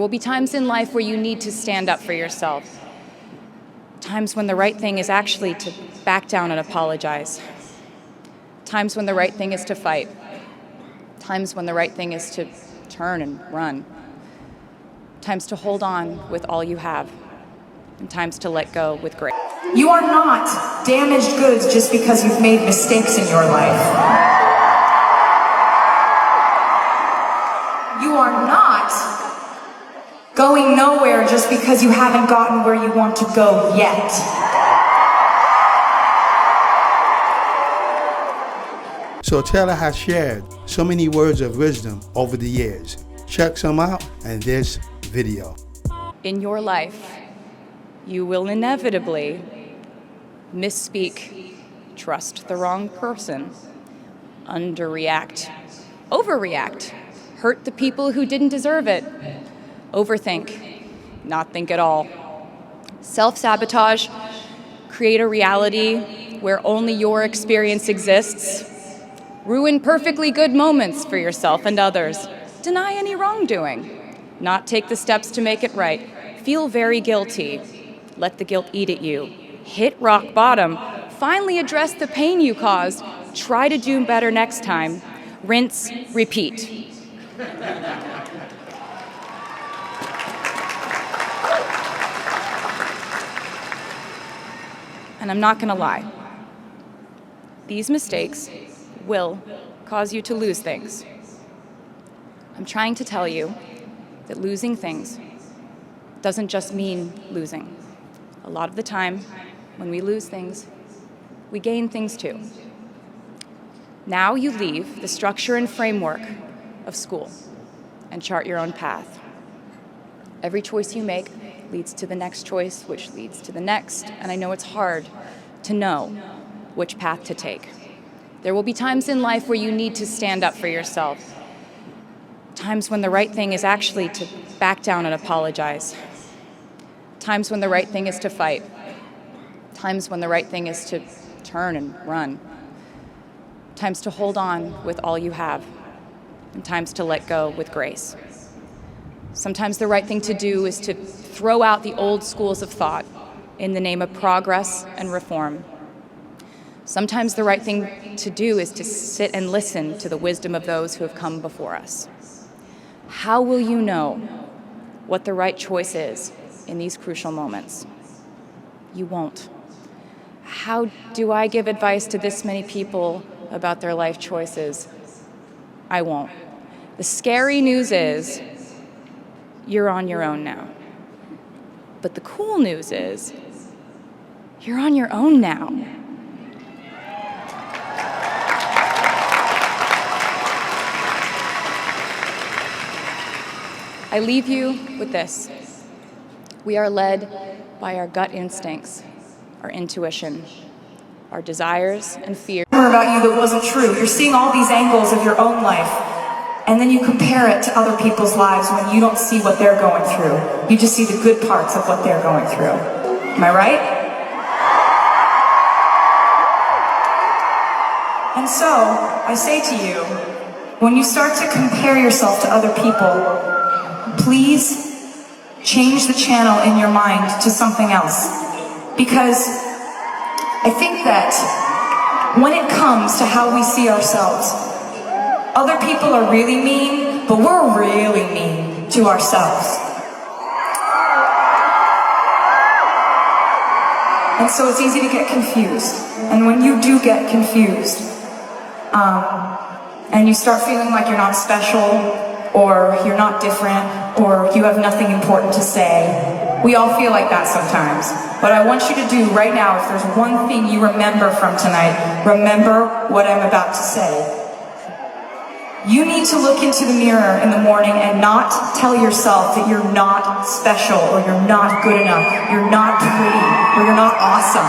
will be times in life where you need to stand up for yourself. Times when the right thing is actually to back down and apologize. Times when the right thing is to fight. Times when the right thing is to turn and run. Times to hold on with all you have. And times to let go with grace. You are not damaged goods just because you've made mistakes in your life. You are not going nowhere just because you haven't gotten where you want to go yet. So Taylor has shared so many words of wisdom over the years. Check some out in this video. In your life, you will inevitably misspeak, trust the wrong person, underreact, overreact, hurt the people who didn't deserve it, overthink, not think at all, self-sabotage, create a reality where only your experience exists, ruin perfectly good moments for yourself and others, deny any wrongdoing, not take the steps to make it right, feel very guilty, let the guilt eat at you, hit rock bottom, finally address the pain you caused, try to do better next time, rinse, repeat. And I'm not gonna lie, these mistakes will cause you to lose things. I'm trying to tell you that losing things doesn't just mean losing. A lot of the time, when we lose things, we gain things too. Now you leave the structure and framework of school and chart your own path. Every choice you make leads to the next choice, which leads to the next, and I know it's hard to know which path to take. There will be times in life where you need to stand up for yourself. Times when the right thing is actually to back down and apologize. Times when the right thing is to fight. Times when the right thing is to turn and run. Times to hold on with all you have. And times to let go with grace. Sometimes the right thing to do is to throw out the old schools of thought in the name of progress and reform. Sometimes the right thing to do is to sit and listen to the wisdom of those who have come before us. How will you know what the right choice is in these crucial moments? You won't. How do I give advice to this many people about their life choices? I won't. The scary news is you're on your own now. But the cool news is you're on your own now. I leave you with this. We are led by our gut instincts, our intuition, our desires and fears. About you that wasn't true. You're seeing all these angles of your own life, and then you compare it to other people's lives when you don't see what they're going through. You just see the good parts of what they're going through. Am I right? And so, I say to you, when you start to compare yourself to other people, please change the channel in your mind to something else. Because I think that when it comes to how we see ourselves, other people are really mean, but we're really mean to ourselves. And so it's easy to get confused. And when you do get confused, and you start feeling like you're not special, or you're not different, or you have nothing important to say, we all feel like that sometimes. What I want you to do right now, if there's one thing you remember from tonight, remember what I'm about to say. You need to look into the mirror in the morning and not tell yourself that you're not special, or you're not good enough, you're not pretty, or you're not awesome.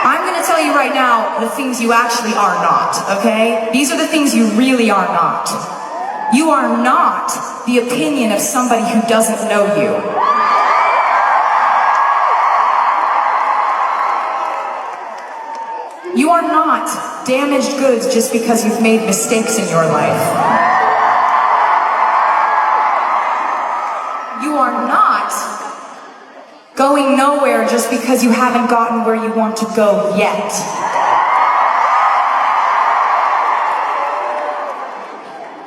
I'm going to tell you right now the things you actually are not, okay? These are the things you really are not. You are not the opinion of somebody who doesn't know you. You are not damaged goods just because you've made mistakes in your life. going nowhere just because you haven't gotten where you want to go yet.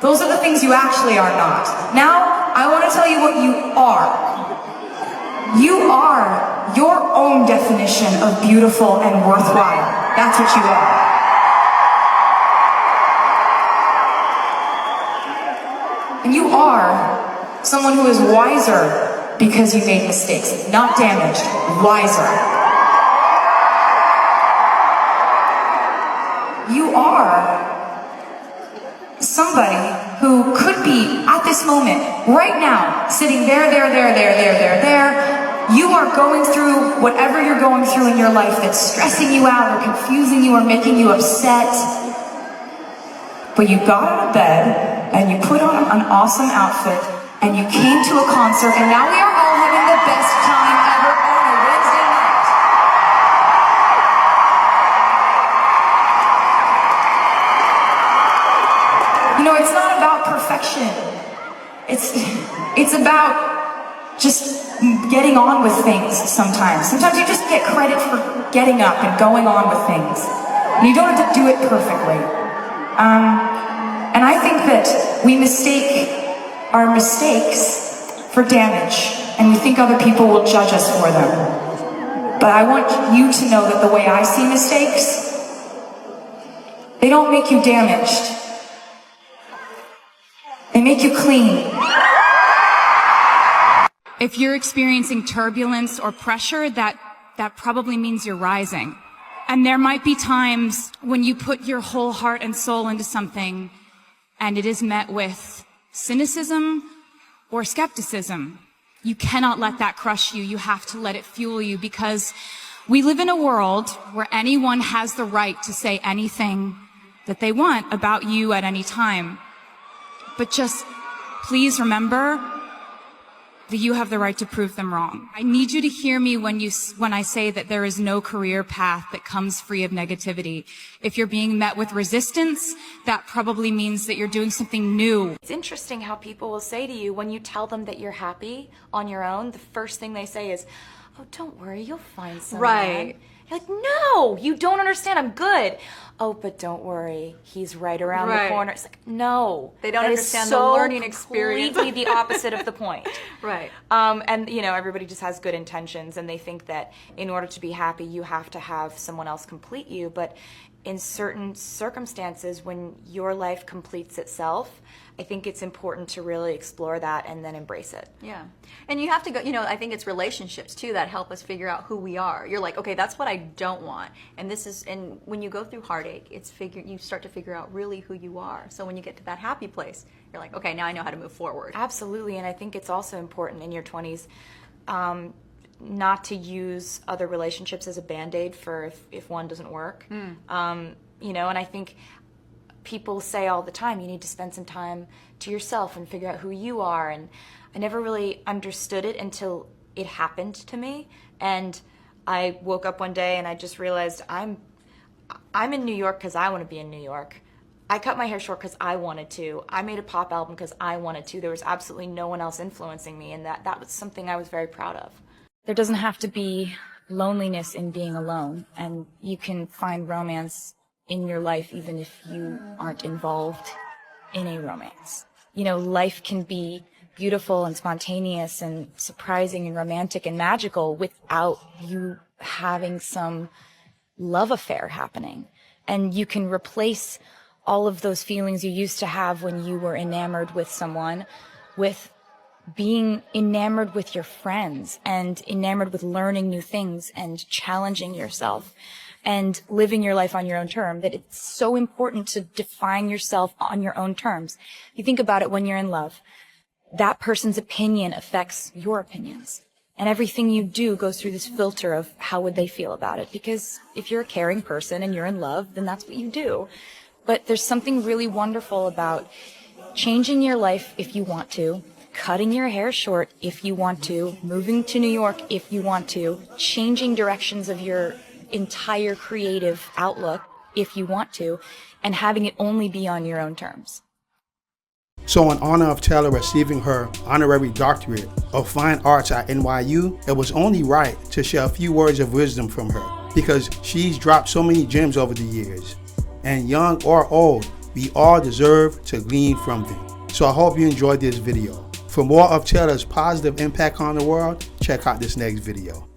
Those are the things you actually are not. Now, I want to tell you what you are. You are your own definition of beautiful and worthwhile. That's what you are. And you are someone who is wiser because you made mistakes, not damaged, wiser. You are somebody who could be at this moment, right now, sitting there. You are going through whatever you're going through in your life that's stressing you out or confusing you or making you upset. But you got out of bed and you put on an awesome outfit and you came to a concert and now we are all having the best time ever on a Wednesday night. You know, it's not about perfection. It's about just getting on with things sometimes. Sometimes you just get credit for getting up and going on with things. And you don't have to do it perfectly. And I think that we mistake our mistakes for damage, and we think other people will judge us for them. But I want you to know that the way I see mistakes, they don't make you damaged. They make you clean. If you're experiencing turbulence or pressure, that probably means you're rising. And there might be times when you put your whole heart and soul into something and it is met with cynicism or skepticism. You cannot let that crush you. You have to let it fuel you, because we live in a world where anyone has the right to say anything that they want about you at any time. But just please remember that you have the right to prove them wrong. I need you to hear me when I say that there is no career path that comes free of negativity. If you're being met with resistance, that probably means that you're doing something new. It's interesting how people will say to you when you tell them that you're happy on your own, the first thing they say is, "Oh, don't worry, you'll find someone." Right. You're like, "No, you don't understand. I'm good." "Oh, but don't worry, he's right around the corner." It's like, no. They don't understand the learning experience. Completely the opposite of the point. Right. And, you know, everybody just has good intentions, and they think that in order to be happy, you have to have someone else complete you. But in certain circumstances, when your life completes itself, I think it's important to really explore that and then embrace it. Yeah. And you have to go, you know, I think it's relationships too that help us figure out who we are. You're like, okay, that's what I don't want. And when you go through heartache, you start to figure out really who you are. So when you get to that happy place, you're like, okay, now I know how to move forward. Absolutely. And I think it's also important in your 20s not to use other relationships as a Band-Aid for if one doesn't work. You know, and I think people say all the time, you need to spend some time to yourself and figure out who you are. And I never really understood it until it happened to me. And I woke up one day and I just realized I'm in New York because I want to be in New York. I cut my hair short because I wanted to. I made a pop album because I wanted to. There was absolutely no one else influencing me, and that was something I was very proud of. There doesn't have to be loneliness in being alone, and you can find romance in your life even if you aren't involved in a romance. You know, life can be beautiful and spontaneous and surprising and romantic and magical without you having some love affair happening. And you can replace all of those feelings you used to have when you were enamored with someone with being enamored with your friends and enamored with learning new things and challenging yourself and living your life on your own terms. That it's so important to define yourself on your own terms. You think about it when you're in love. That person's opinion affects your opinions. And everything you do goes through this filter of how would they feel about it. Because if you're a caring person and you're in love, then that's what you do. But there's something really wonderful about changing your life if you want to, cutting your hair short if you want to, moving to New York if you want to, changing directions of your entire creative outlook if you want to, and having it only be on your own terms. So in honor of Taylor receiving her honorary doctorate of fine arts at NYU, it was only right to share a few words of wisdom from her, because she's dropped so many gems over the years. And young or old, we all deserve to glean from them. So I hope you enjoyed this video. For more of Taylor's positive impact on the world, check out this next video.